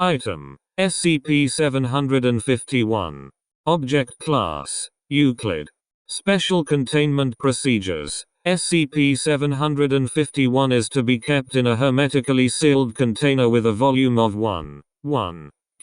Item: SCP-751. Object Class: Euclid. Special Containment Procedures: SCP-751 is to be kept in a hermetically sealed container with a volume of 1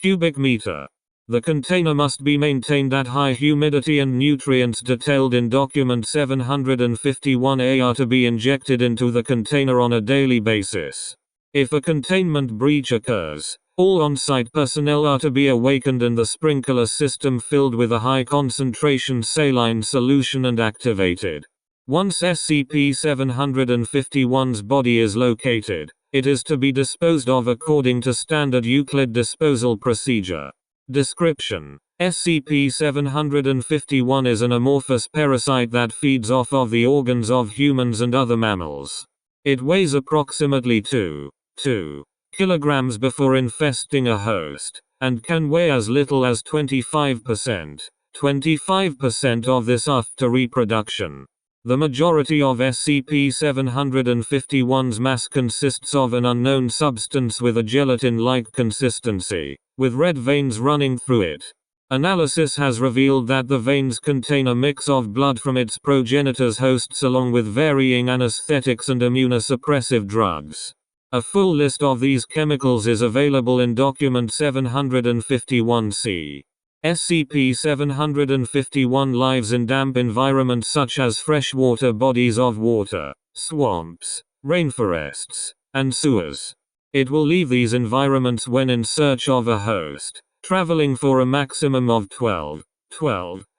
cubic meter. The container must be maintained at high humidity, and nutrients detailed in Document 751-A are to be injected into the container on a daily basis. If a containment breach occurs, all on-site personnel are to be awakened and the sprinkler system filled with a high-concentration saline solution and activated. Once SCP-751's body is located, it is to be disposed of according to standard Euclid disposal procedure. Description: SCP-751 is an amorphous parasite that feeds off of the organs of humans and other mammals. It weighs approximately 2 kilograms before infesting a host, and can weigh as little as 25% of this after reproduction. The majority of SCP-751's mass consists of an unknown substance with a gelatin-like consistency, with red veins running through it. Analysis has revealed that the veins contain a mix of blood from its progenitor's hosts along with varying anesthetics and immunosuppressive drugs. A full list of these chemicals is available in Document 751-C. SCP-751 lives in damp environments such as freshwater bodies of water, swamps, rainforests, and sewers. It will leave these environments when in search of a host, traveling for a maximum of 12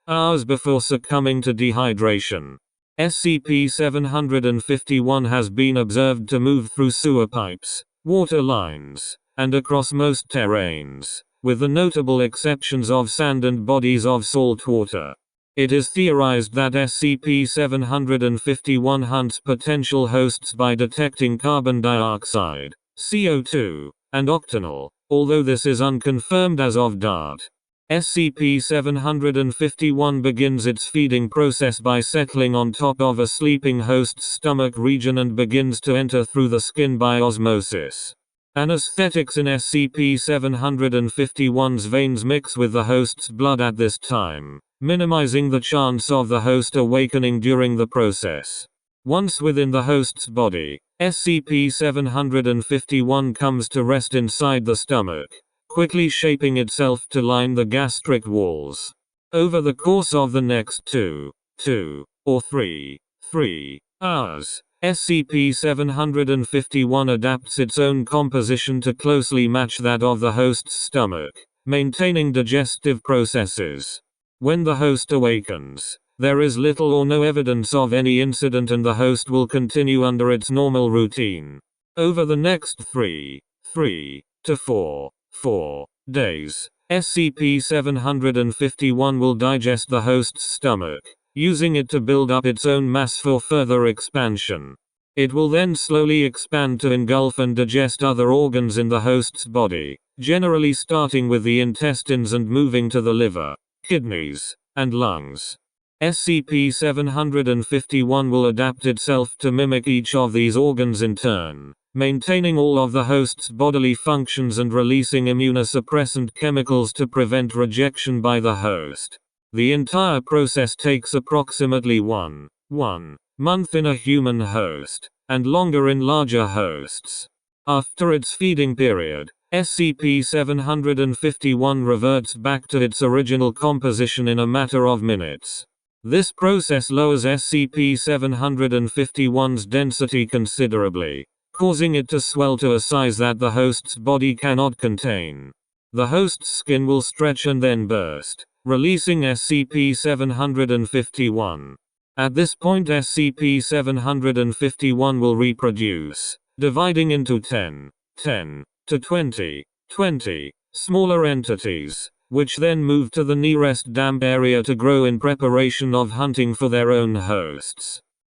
hours before succumbing to dehydration. SCP-751 has been observed to move through sewer pipes, water lines, and across most terrains, with the notable exceptions of sand and bodies of salt water. It is theorized that SCP-751 hunts potential hosts by detecting carbon dioxide, CO2, and octanol, although this is unconfirmed as of date. SCP-751 begins its feeding process by settling on top of a sleeping host's stomach region and begins to enter through the skin by osmosis. Anesthetics in SCP-751's veins mix with the host's blood at this time, minimizing the chance of the host awakening during the process. Once within the host's body, SCP-751 comes to rest inside the stomach, quickly shaping itself to line the gastric walls. Over the course of the next 2 or 3 hours, SCP-751 adapts its own composition to closely match that of the host's stomach, maintaining digestive processes. When the host awakens, there is little or no evidence of any incident and the host will continue under its normal routine. Over the next 3 to 4 days, SCP-751 will digest the host's stomach, using it to build up its own mass for further expansion. It will then slowly expand to engulf and digest other organs in the host's body, generally starting with the intestines and moving to the liver, kidneys, and lungs. SCP-751 will adapt itself to mimic each of these organs in turn, maintaining all of the host's bodily functions and releasing immunosuppressant chemicals to prevent rejection by the host. The entire process takes approximately 1 month in a human host, and longer in larger hosts. After its feeding period, SCP-751 reverts back to its original composition in a matter of minutes. This process lowers SCP-751's density considerably, causing it to swell to a size that the host's body cannot contain. The host's skin will stretch and then burst, releasing SCP-751. At this point SCP-751 will reproduce, dividing into 10 to 20 smaller entities, which then move to the nearest damp area to grow in preparation of hunting for their own hosts.